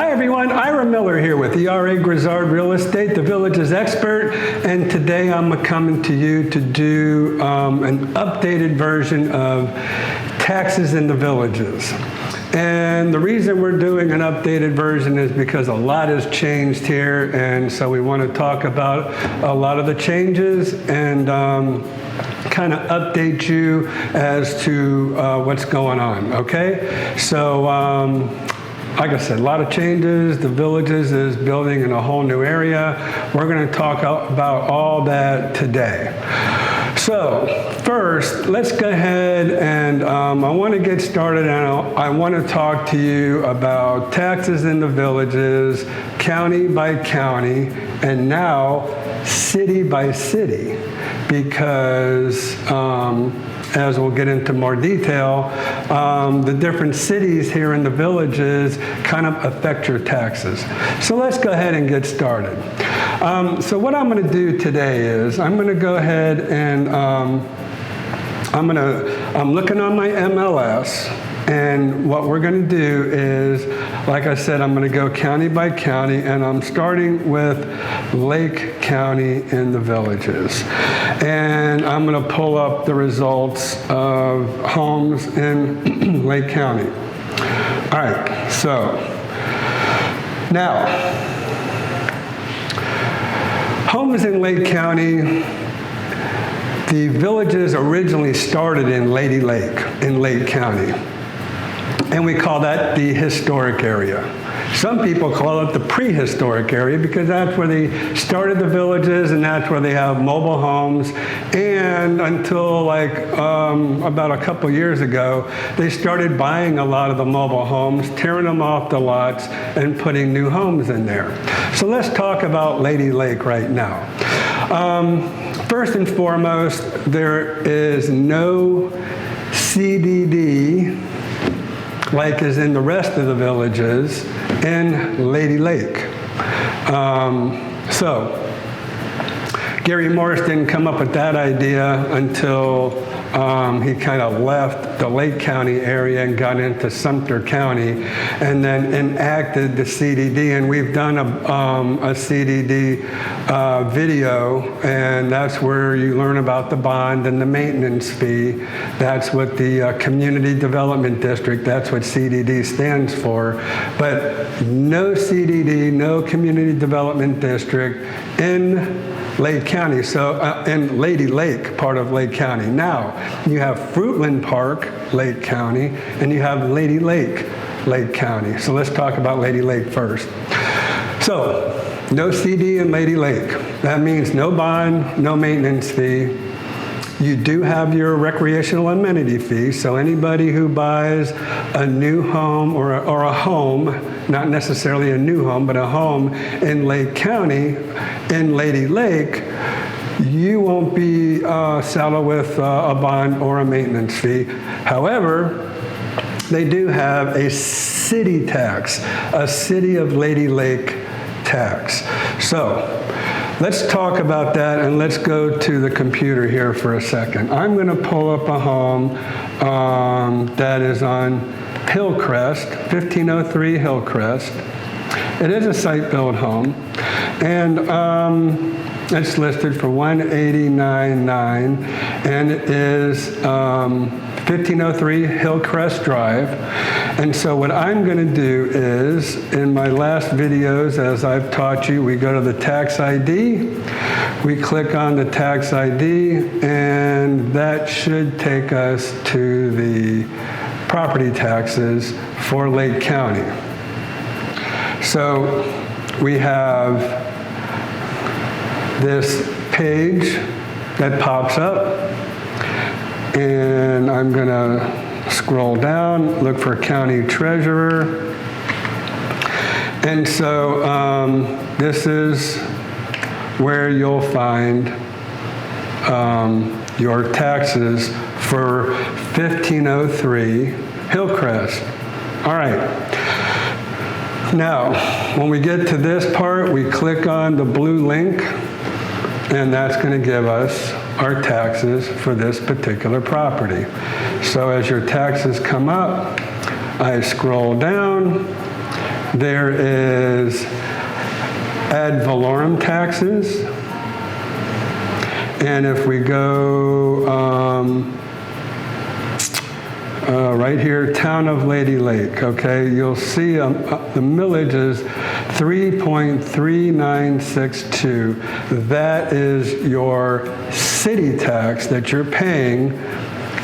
Hi everyone, Ira Miller here with ERA Grizzard Real Estate, the Village's expert, and today I'm coming to you to do an updated version of taxes in the villages. And the reason we're doing an updated version is because a lot has changed here, and so we want to talk about a lot of the changes and kind of update you as to what's going on, okay? So, like I said, a lot of changes. The Villages is building in a whole new area. We're going to talk about all that today. So first, let's go ahead and I want to get started, and I want to talk to you about taxes in the villages, county by county, and now city by city, because as we'll get into more detail, the different cities here in the villages kind of affect your taxes. So let's go ahead and get started. So what I'm going to do today is I'm going to go ahead and I'm looking on my MLS, and what we're going to do is, like I said, I'm going to go county by county, and I'm starting with Lake County in the villages. And I'm going to pull up the results of homes in Lake County. All right, so now, homes in Lake County, the villages originally started in Lady Lake in Lake County. And we call that the historic area. Some people call it the prehistoric area because that's where they started the villages, and that's where they have mobile homes. And until like about a couple years ago, they started buying a lot of the mobile homes, tearing them off the lots, and putting new homes in there. So let's talk about Lady Lake right now. First and foremost, there is no CDD like is in the rest of the villages in Lady Lake. So Gary Morris didn't come up with that idea until he kind of left the Lake County area and got into Sumter County, and then enacted the CDD. And we've done a CDD video, and that's where you learn about the bond and the maintenance fee. That's what the Community Development District, that's what CDD stands for. But no CDD, no Community Development District in Lake County, so in Lady Lake, part of Lake County. Now, you have Fruitland Park, Lake County, and you have Lady Lake, Lake County. So let's talk about Lady Lake first. So, no CD in Lady Lake. That means no bond, no maintenance fee. You do have your recreational amenity fee, so anybody who buys a new home or a home, not necessarily a new home, but a home in Lake County, in Lady Lake, you won't be saddled with a bond or a maintenance fee. However, they do have a city tax, a City of Lady Lake tax. So let's talk about that, and let's go to the computer here for a second. I'm going to pull up a home that is on Hillcrest, 1503 Hillcrest. It is a site-built home, and it's listed for $189,900, and it is 1503 Hillcrest Drive. And so what I'm going to do is, in my last videos, as I've taught you, we go to the tax ID, we click on the tax ID, and that should take us to the property taxes for Lake County. So we have this page that pops up, and I'm going to scroll down, look for county treasurer. And so this is where you'll find your taxes for 1503 Hillcrest. All right. Now, when we get to this part, we click on the blue link, and that's going to give us our taxes for this particular property. So as your taxes come up, I scroll down, There is ad valorem taxes. And if we go right here, Town of Lady Lake, okay, you'll see the millage is 3.3962. That is your city tax that you're paying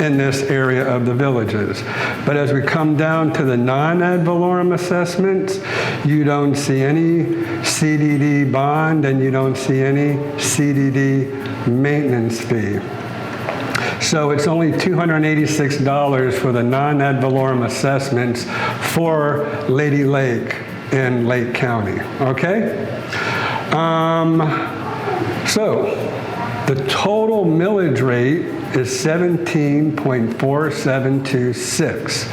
in this area of the villages. But as we come down to the non-ad valorem assessments, you don't see any CDD bond and you don't see any CDD maintenance fee. So it's only $286 for the non-ad valorem assessments for Lady Lake in Lake County, okay? So the total millage rate is 17.4726.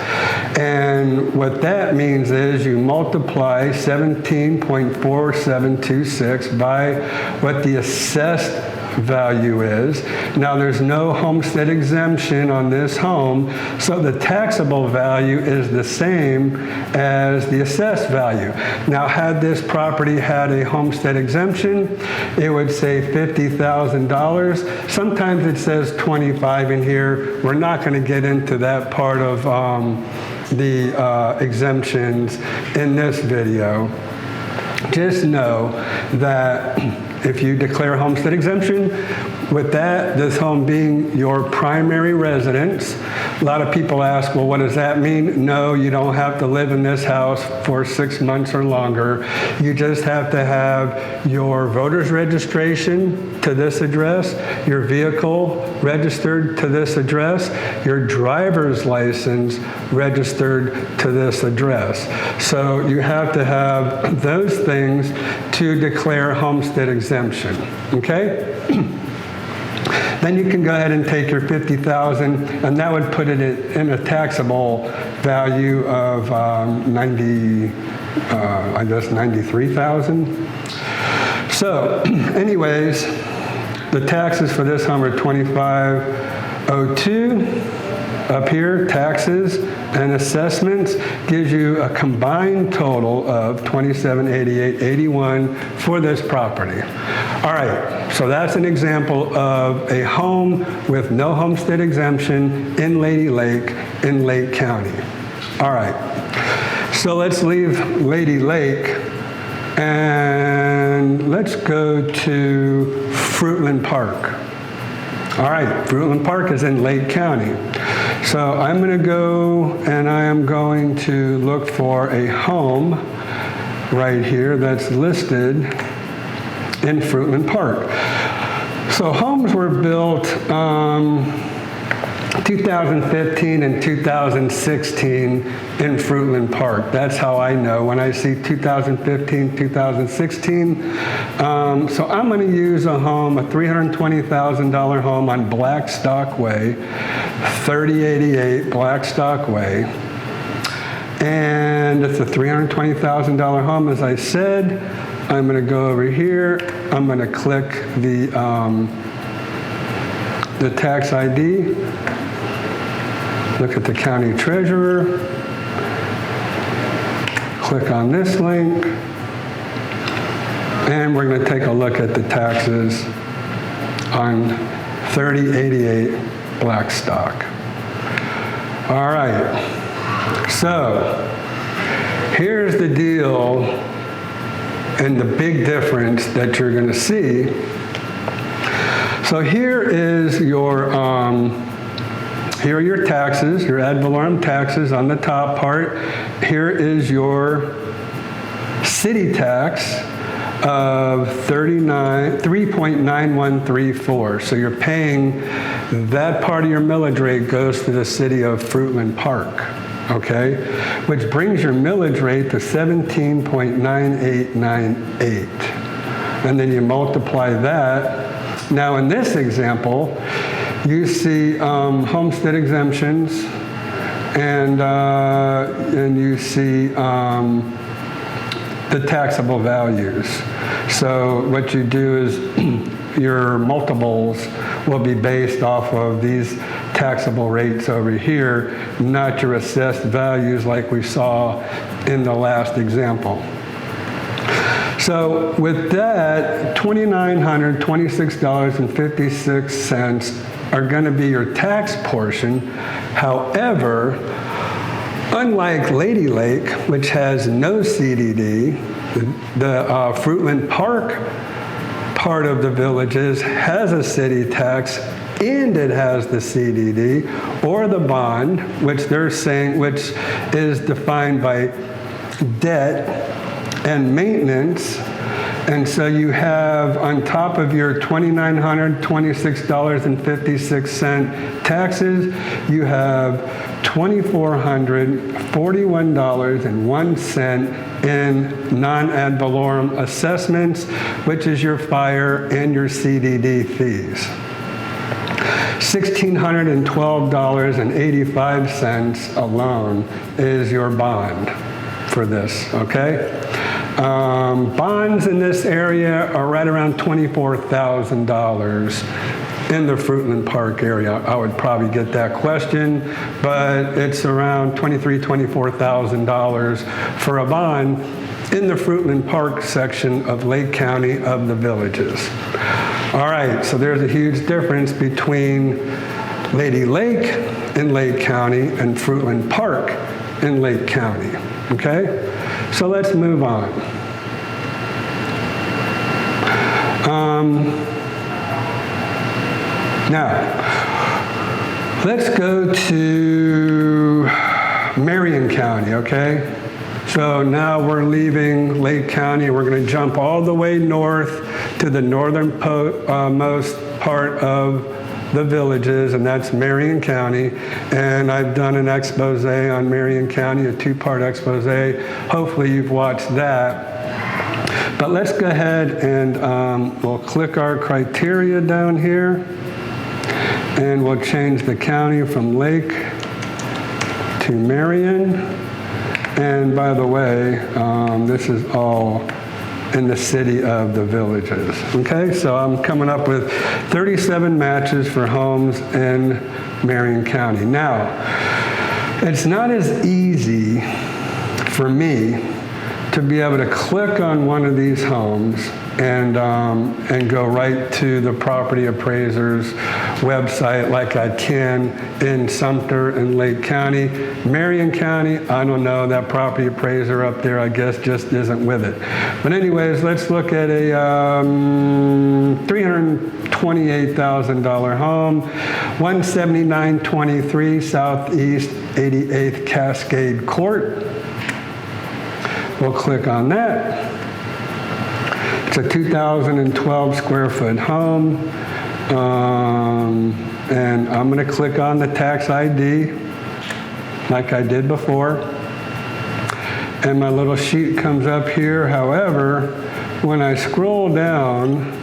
And what that means is you multiply 17.4726 by what the assessed value is. Now there's no homestead exemption on this home, so the taxable value is the same as the assessed value. Now had this property had a homestead exemption, it would say $50,000. Sometimes it says 25 in here. We're not going to get into that part of the exemptions in this video. Just know that if you declare homestead exemption, with that, this home being your primary residence, a lot of people ask, well, what does that mean? No, you don't have to live in this house for 6 months or longer. You just have to have your voter's registration to this address, your vehicle registered to this address, your driver's license registered to this address. So you have to have those things to declare homestead exemption, okay? Then you can go ahead and take your $50,000, and that would put it in a taxable value of $93,000. So, anyways, the taxes for this home are $2502. Up here, taxes and assessments gives you a combined total of $2788.81 for this property. All right, so that's an example of a home with no homestead exemption in Lady Lake in Lake County. All right, so let's leave Lady Lake and let's go to Fruitland Park. All right, Fruitland Park is in Lake County. So I'm going to go and I am going to look for a home right here that's listed in Fruitland Park. So homes were built 2015 and 2016 in Fruitland Park. That's how I know when I see 2015, 2016. So I'm going to use a home, a $320,000 home on Blackstock Way, 3088 Blackstock Way. And it's a $320,000 home, as I said. I'm going to go over here. I'm going to click the tax ID. Look at the county treasurer. Click on this link. And we're going to take a look at the taxes on 3088 Blackstock. All right. So here's the deal and the big difference that you're going to see. So here is your here are your taxes, your ad valorem taxes on the top part. Here is your city tax of 3.9134. So you're paying, that part of your millage rate goes to the city of Fruitland Park, okay? Which brings your millage rate to 17.9898. And then you multiply that. Now in this example, you see homestead exemptions, and you see the taxable values. So what you do is your multiples will be based off of these taxable rates over here, not your assessed values like we saw in the last example. So with that, $2,926.56 are going to be your tax portion. However, unlike Lady Lake, which has no CDD, the Fruitland Park part of the Villages has a city tax and it has the CDD or the bond, which they're saying, which is defined by debt and maintenance. And so you have, on top of your $2,926.56 taxes, you have $2,441.01 in non-ad valorem assessments, which is your fire and your CDD fees. $1,612.85 alone is your bond for this, okay? Bonds in this area are right around $24,000 in the Fruitland Park area. I would probably get that question, but it's around $23,000, $24,000 for a bond in the Fruitland Park section of Lake County of the Villages. All right, so there's a huge difference between Lady Lake in Lake County and Fruitland Park in Lake County, okay? So let's move on. Now, let's go to Marion County, okay? So now we're leaving Lake County. We're going to jump all the way north to the northernmost part of the Villages, and that's Marion County. And I've done an expose on Marion County, a two-part expose. Hopefully you've watched that. But let's go ahead and we'll click our criteria down here, and we'll change the county from Lake to Marion. And by the way, this is all in the city of the Villages. Okay, so I'm coming up with 37 matches for homes in Marion County. Now, it's not as easy for me to be able to click on one of these homes and go right to the property appraiser's website like I can in Sumter and Lake County. Marion County, I don't know, that property appraiser up there, I guess, just isn't with it. But anyways, let's look at a $328,000 home, 17923 Southeast 88th Cascade Court. We'll click on that. It's a 2012 square foot home. And I'm going to click on the tax ID like I did before. And my little sheet comes up here. However, when I scroll down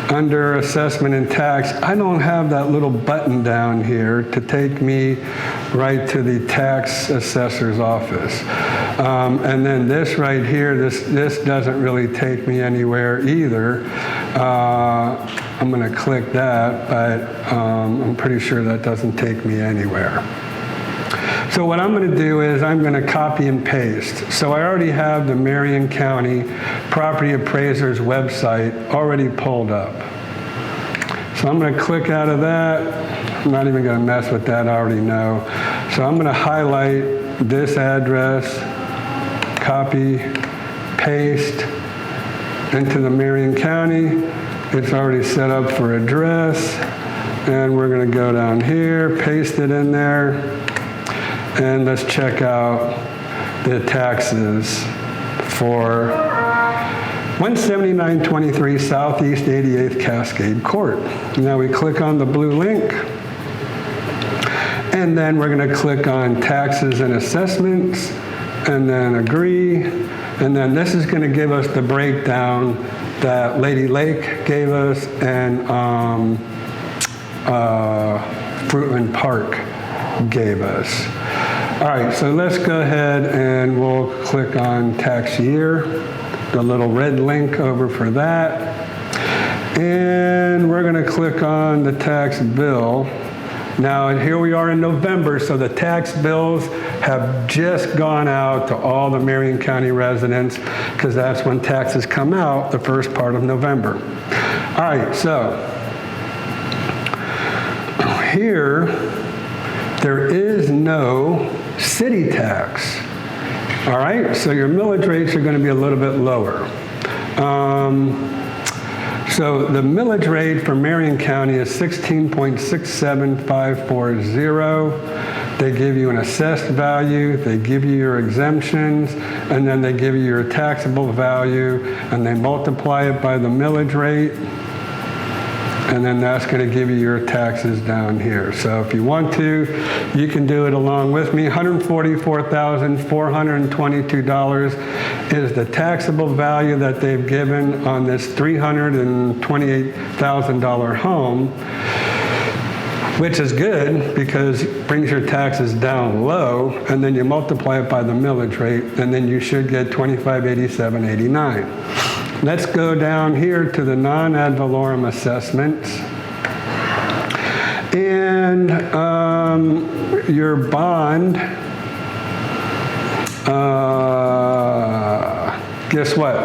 under assessment and tax, I don't have that little button down here to take me right to the tax assessor's office. And then this right here, this doesn't really take me anywhere either. I'm going to click that, but I'm pretty sure that doesn't take me anywhere. So what I'm going to do is I'm going to copy and paste. So I already have the Marion County Property Appraiser's website already pulled up. So I'm going to click out of that. I'm not even going to mess with that, I already know. So I'm going to highlight this address, copy, paste into the Marion County. It's already set up for address. And we're going to go down here, paste it in there. And let's check out the taxes for 17923 Southeast 88th Cascade Court. Now we click on the blue link, and then we're going to click on taxes and assessments, and then agree. And then this is going to give us the breakdown that Lady Lake gave us and Fruitland Park gave us. All right, so let's go ahead and we'll click on tax year, the little red link over for that. And we're going to click on the tax bill Now, and here we are in November, so the tax bills have just gone out to all the Marion County residents because that's when taxes come out, the first part of November. All right, so here, there is no city tax. All right, so your millage rates are going to be a little bit lower. So the millage rate for Marion County is 16.67540. They give you an assessed value, they give you your exemptions, and then they give you your taxable value, and they multiply it by the millage rate, and then that's going to give you your taxes down here. So if you want to, you can do it along with me. $144,422 is the taxable value that they've given on this $328,000 home, which is good because it brings your taxes down low, and then you multiply it by the millage rate, and then you should get $2587.89. Let's go down here to the non-ad valorem assessments. And your bond, guess what?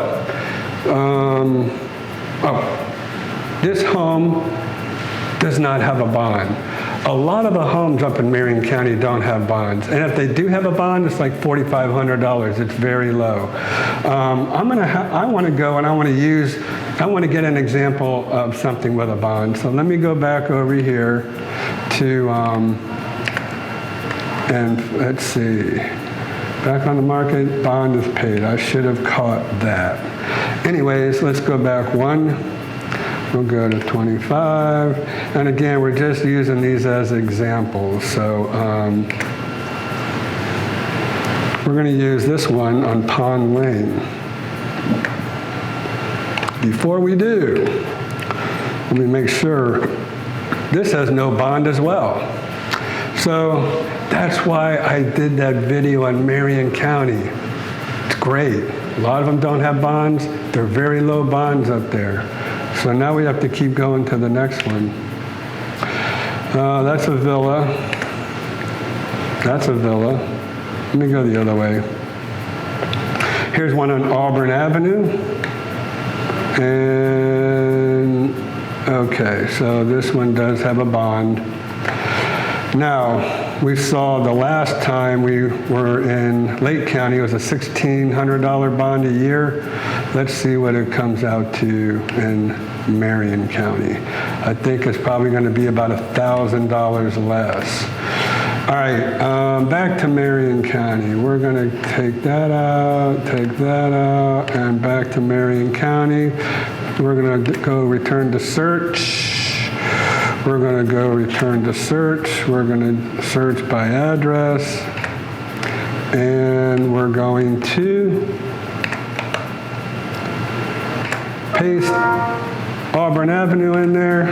This home does not have a bond. A lot of the homes up in Marion County don't have bonds. And if they do have a bond, it's like $4,500. It's very low. I want to go and I want to get an example of something with a bond. So let me go back over here to, and let's see, back on the market, bond is paid. I should have caught that. Anyways, let's go back one. We'll go to 25. And again, we're just using these as examples. So we're going to use this one on Pond Lane. Before we do, let me make sure this has no bond as well. So that's why I did that video on Marion County. It's great. A lot of them don't have bonds. They're very low bonds up there. So now we have to keep going to the next one. That's a villa. That's a villa. Let me go the other way. Here's one on Auburn Avenue. And, okay, so this one does have a bond. Now, we saw the last time we were in Lake County, it was a $1,600 bond a year. Let's see what it comes out to in Marion County. I think it's probably going to be about $1,000 less. All right, back to Marion County. We're going to take that out, and back to Marion County. We're going to go return to search. We're going to go return to search. We're going to search by address. And we're going to paste Auburn Avenue in there.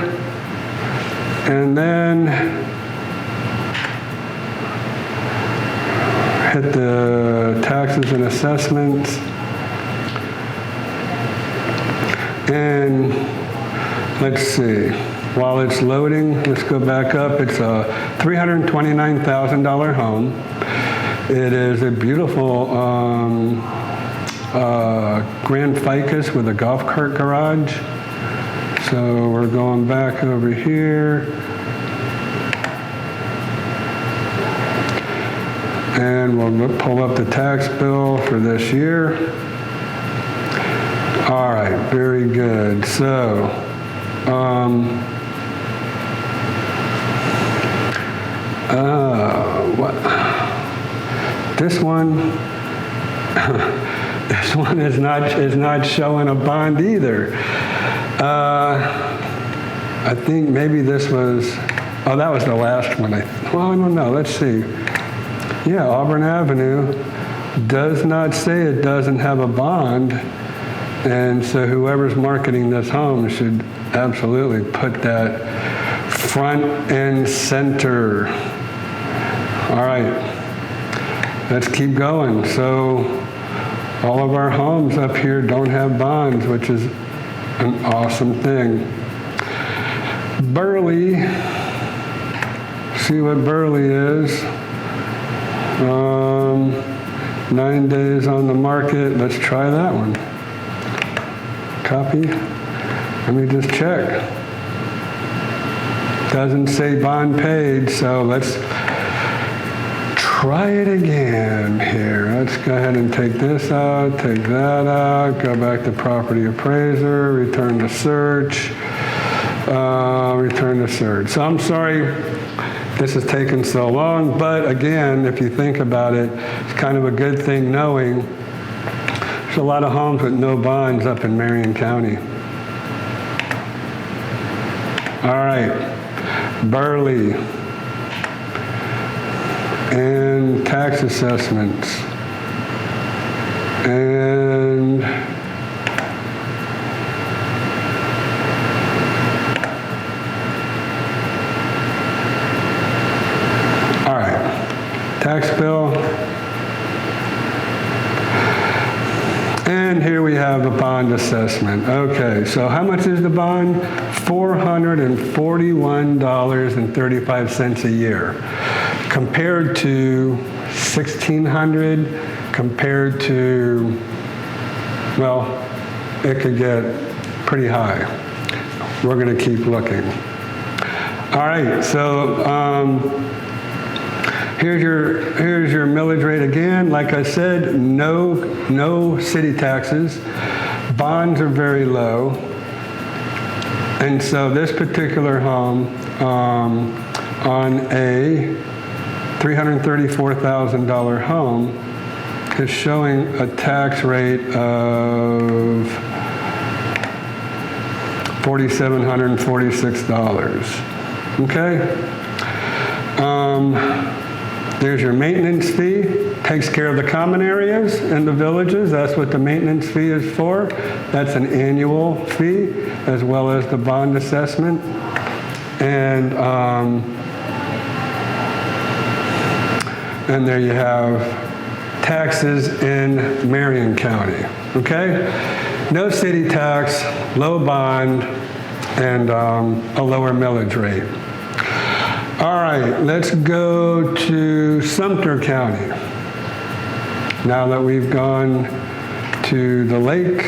And then hit the taxes and assessments. And let's see. While it's loading, let's go back up. It's a $329,000 home. It is a beautiful Grand Ficus with a golf cart garage. So we're going back over here. And we'll pull up the tax bill for this year. All right, very good. So, this one is not showing a bond either. I think maybe this was, oh, that was the last one. Well, I don't know. Let's see. Yeah, Auburn Avenue does not say it doesn't have a bond, and so whoever's marketing this home should absolutely put that front and center. All right, let's keep going. So all of our homes up here don't have bonds, which is an awesome thing. Burley see what Burley is. 9 days on the market. Let's try that one. Copy. Let me just check. Doesn't say bond paid, so let's try it again here. Let's go ahead and take this out, take that out, go back to property appraiser, return to search, return to search. So I'm sorry this has taken so long, but again, if you think about it, it's kind of a good thing knowing there's a lot of homes with no bonds up in Marion County. All right, Burley and tax assessments and all right, tax bill. And here we have a bond assessment. Okay, so how much is the bond? $441.35 a year, compared to $1,600, compared to, well, it could get pretty high. We're going to keep looking. All right, so here's your millage rate again. Like I said, no city taxes. Bonds are very low. And so this particular home on a $334,000 home is showing a tax rate of $4,746. Okay? There's your maintenance fee. Takes care of the common areas in the villages. That's what the maintenance fee is for. That's an annual fee, as well as the bond assessment. And there you have taxes in Marion County. Okay? No city tax, low bond, and a lower millage rate. All right, let's go to Sumter County. Now that we've gone to the lake,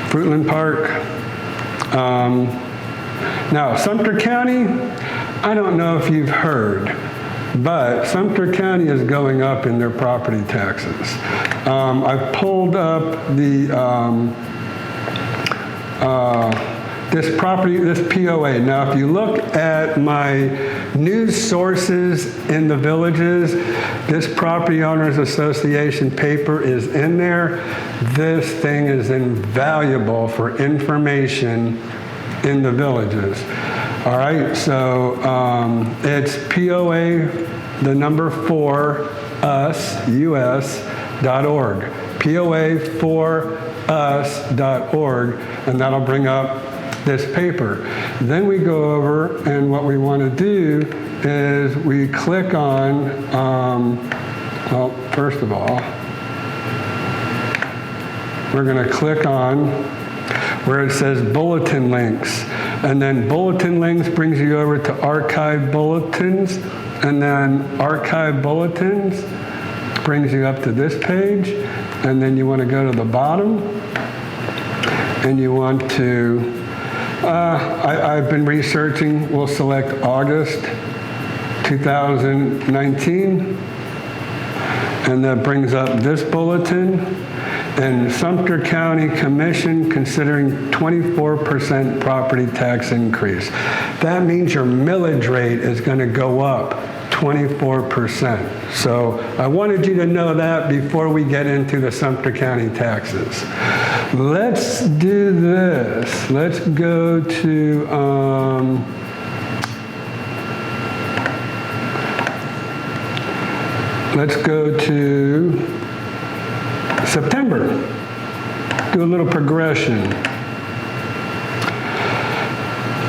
Fruitland Park. Now, Sumter County, I don't know if you've heard, but Sumter County is going up in their property taxes. I've pulled up the this POA. Now, if you look at my news sources in the villages, this Property Owners Association paper is in there. This thing is invaluable for information in the villages. All right, so it's POA, the number 4, us.org. POA4us.org, and that'll bring up this paper. Then we go over, and what we want to do is we click on, well, first of all, we're going to click on where it says bulletin links. And then bulletin links brings you over to archive bulletins. And then archive bulletins brings you up to this page. And then you want to go to the bottom. And you want to, I've been researching, we'll select August 2019. And that brings up this bulletin. And Sumter County Commission considering 24% property tax increase. That means your millage rate is going to go up 24%. So I wanted you to know that before we get into the Sumter County taxes. Let's do this. Let's go to September. Do a little progression.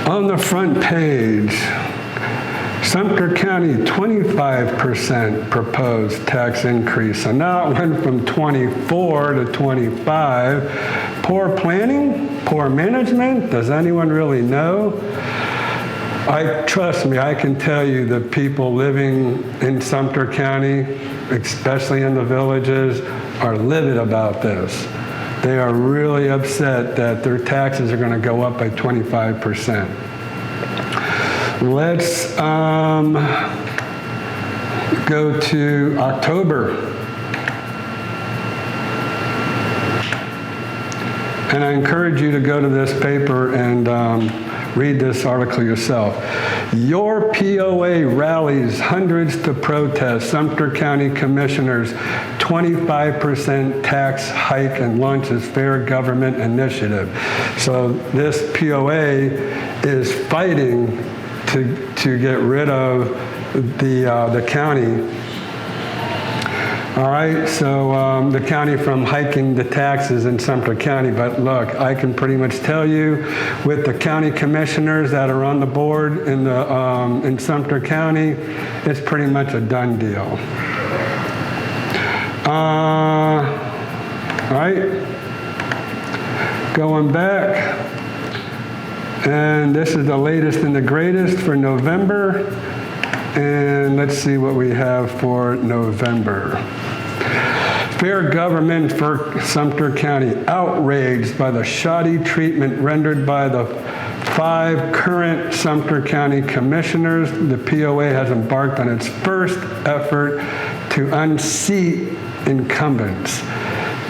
On the front page, Sumter County, 25% proposed tax increase. So now it went from 24 to 25. Poor planning, poor management, does anyone really know? Trust me, I can tell you the people living in Sumter County, especially in the villages, are livid about this. They are really upset that their taxes are going to go up by 25%. Let's go to October. And I encourage you to go to this paper and read this article yourself. Your POA rallies hundreds to protest Sumter County Commissioners' 25% tax hike and launches fair government initiative. So this POA is fighting to get rid of the county. All right, so the county from hiking the taxes in Sumter County. But look, I can pretty much tell you with the county commissioners that are on the board in Sumter County, it's pretty much a done deal. All right, going back, and this is the latest and the greatest for November. And let's see what we have for November. Fair government for Sumter County, outraged by the shoddy treatment rendered by the 5 current Sumter County commissioners. The POA has embarked on its first effort to unseat incumbents.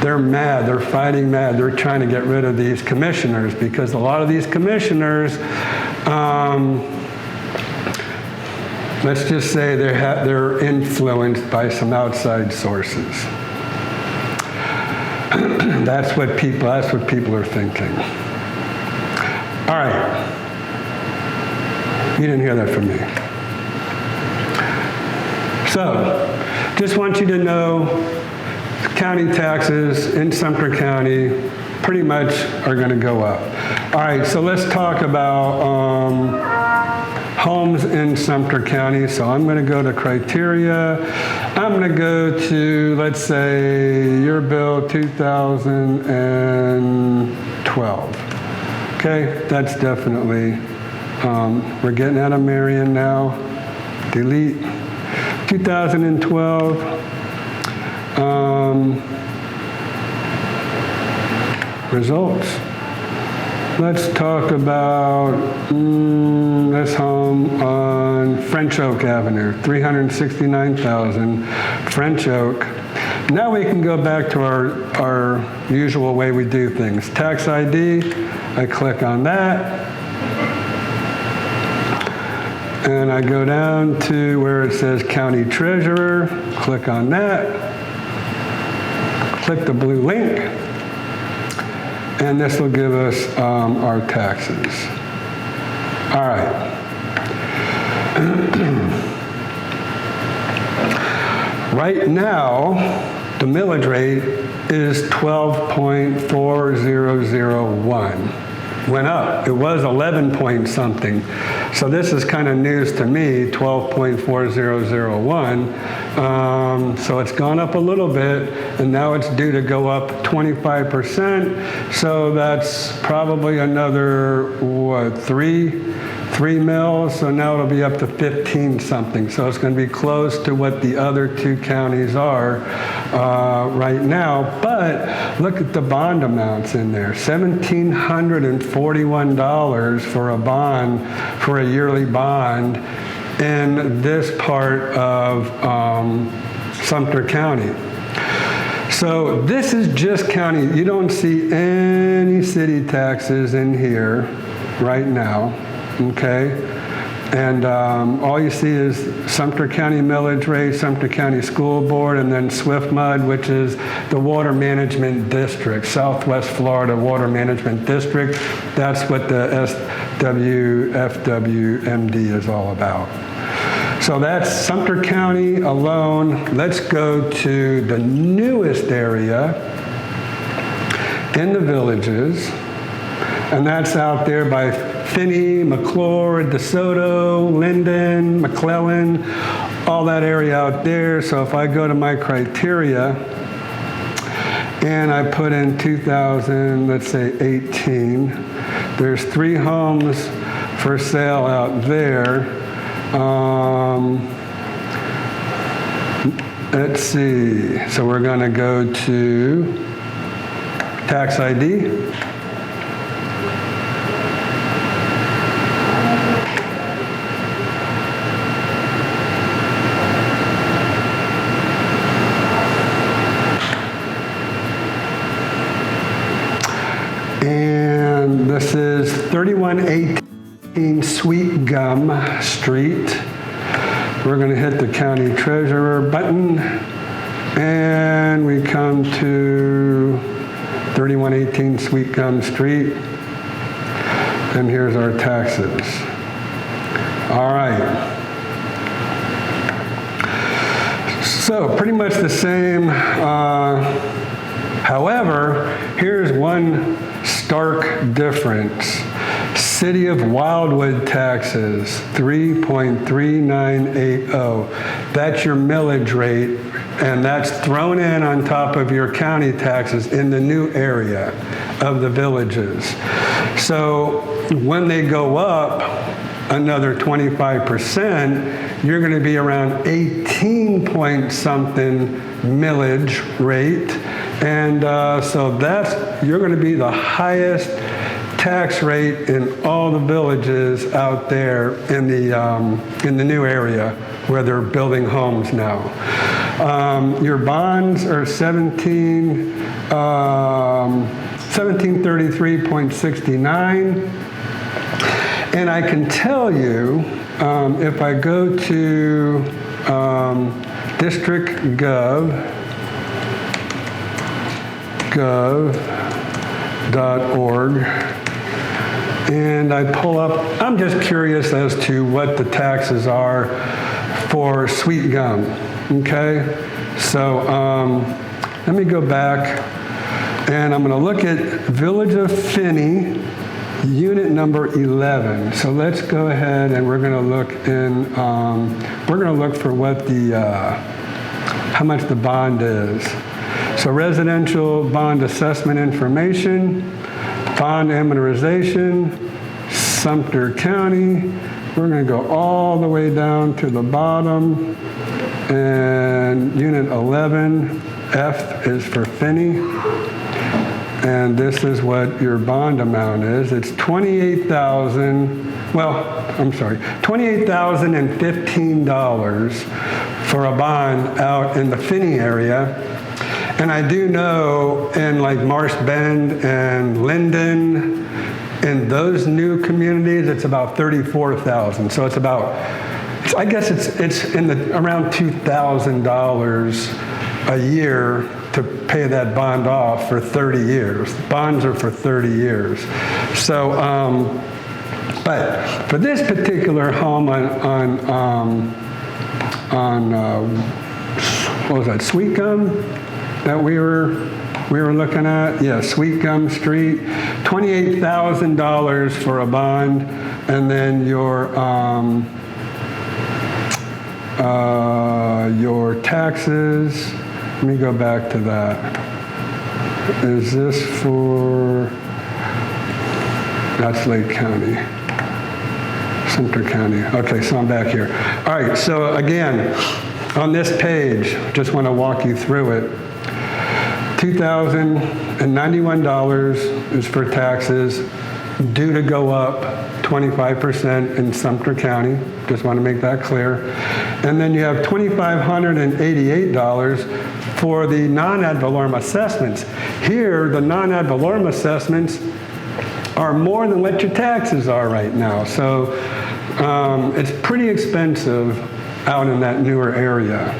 They're mad, they're fighting mad, they're trying to get rid of these commissioners because a lot of these commissioners, let's just say they're influenced by some outside sources. That's what people are thinking. All right. You didn't hear that from me. So, just want you to know county taxes in Sumter County pretty much are going to go up. All right, so let's talk about homes in Sumter County. So I'm going to go to criteria. I'm going to go to, let's say, your bill 2012. Okay, that's definitely, we're getting out of Marion now. Delete. 2012. Results. Let's talk about this home on French Oak Avenue, 369,000, French Oak. Now we can go back to our usual way we do things. Tax ID, I click on that. And I go down to where it says County Treasurer, click on that. Click the blue link. And this will give us our taxes. All right. Right now, the millage rate is 12.4001. Went up. It was 11 point something. So this is kind of news to me, 12.4001. So it's gone up a little bit, and now it's due to go up 25%. So that's probably another, what, 3 mils? So now it'll be up to 15 something. So it's going to be close to what the other 2 counties are right now. But look at the bond amounts in there. $1,741 for a bond, for a yearly bond in this part of Sumter County. So this is just county. You don't see any city taxes in here right now, okay? And all you see is Sumter County millage rate, Sumter County School Board, and then SWIFMUD, which is the Water Management District, Southwest Florida Water Management District. That's what the SWFWMD is all about. So that's Sumter County alone. Let's go to the newest area in the villages, and that's out there by Finney, McClure, DeSoto, Linden, McClellan, all that area out there. So if I go to my criteria and I put in 2000, let's say 18, there's 3 homes for sale out there. Let's see, so we're going to go to tax ID. And this is 3118 Sweet Gum Street. We're going to hit the county treasurer button, and we come to 3118 Sweet Gum Street, and here's our taxes. All right. So pretty much the same. However, here's one stark difference. City of Wildwood taxes, 3.3980. That's your millage rate, and that's thrown in on top of your county taxes in the new area of the villages. So when they go up another 25%, you're going to be around 18 point something millage rate. And so you're going to be the highest tax rate in all the villages out there in the new area where they're building homes now. Your bonds are 1733.69, and I can tell you if I go to district.gov.org, and I pull up, I'm just curious as to what the taxes are for sweet gum, okay? So let me go back, and I'm gonna look at Village of Finney, unit number 11. So let's go ahead and we're gonna look in, we're gonna look for what how much the bond is. So residential bond assessment information, bond amortization, Sumter County. We're going to go all the way down to the bottom, and unit 11, F is for Finney. And this is what your bond amount is. It's $28,015 for a bond out in the Finney area. And I do know in like Marsh Bend and Linden, in those new communities, it's about $34,000. So it's about, I guess it's in around $2,000 a year to pay that bond off for 30 years. Bonds are for 30 years. So, but for this particular home on what was that, Sweet Gum? That we were looking at, yeah, Sweet Gum Street, $28,000 for a bond, and then your taxes. Let me go back to that. Is this for? That's Lake County, Sumter County. Okay, so I'm back here. All right. So again, on this page, just want to walk you through it. $2,091 is for taxes, due to go up 25% in Sumter County. Just want to make that clear. And then you have $2,588 for the non-ad valorem assessments. Here, the non-ad valorem assessments are more than what your taxes are right now. So it's pretty expensive out in that newer area.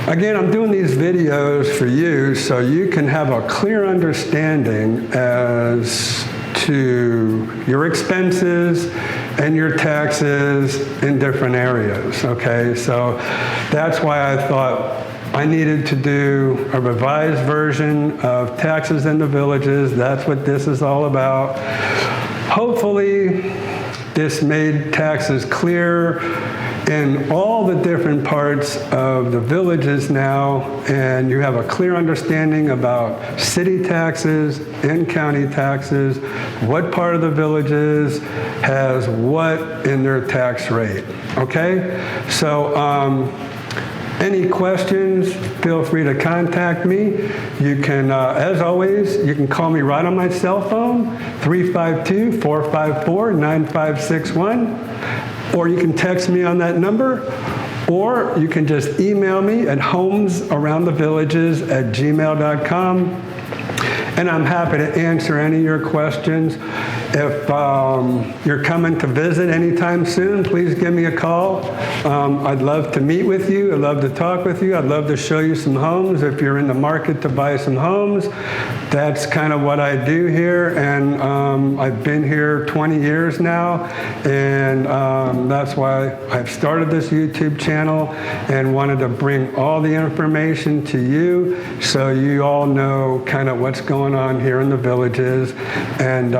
Again, I'm doing these videos for you so you can have a clear understanding as to your expenses and your taxes in different areas, okay? So that's why I thought I needed to do a revised version of Taxes in the Villages. That's what this is all about. Hopefully, this made taxes clear in all the different parts of the villages now, and you have a clear understanding about city taxes and county taxes, what part of the villages has what in their tax rate, okay? So any questions, feel free to contact me. You can, as always, you can call me right on my cell phone, 352-454-9561, or you can text me on that number, or you can just email me at homesaroundthevillages@gmail.com, and I'm happy to answer any of your questions. If you're coming to visit anytime soon, please give me a call. I'd love to meet with you. I'd love to talk with you. I'd love to show you some homes if you're in the market to buy some homes. That's kind of what I do here, and I've been here 20 years now, and that's why I've started this YouTube channel and wanted to bring all the information to you so you all know kind of what's going on here in the villages, and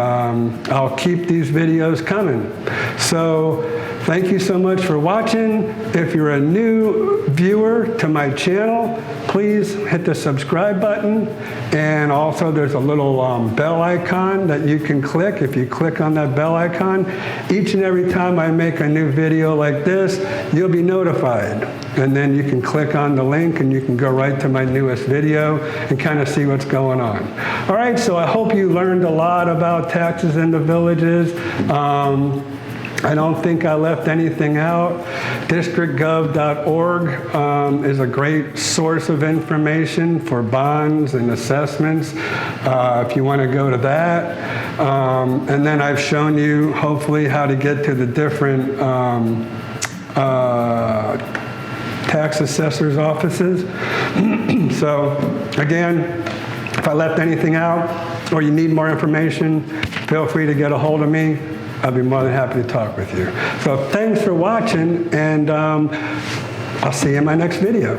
I'll keep these videos coming. So thank you so much for watching. If you're a new viewer to my channel, please hit the subscribe button, and also there's a little bell icon that you can click. If you click on that bell icon, each and every time I make a new video like this, you'll be notified, and then you can click on the link and you can go right to my newest video and kind of see what's going on. All right, so I hope you learned a lot about taxes in the villages. I don't think I left anything out. Districtgov.org is a great source of information for bonds and assessments, if you want to go to that. And then I've shown you, hopefully, how to get to the different tax assessors' offices. So, again, if I left anything out or you need more information, feel free to get a hold of me. I'll be more than happy to talk with you. So thanks for watching, and I'll see you in my next video.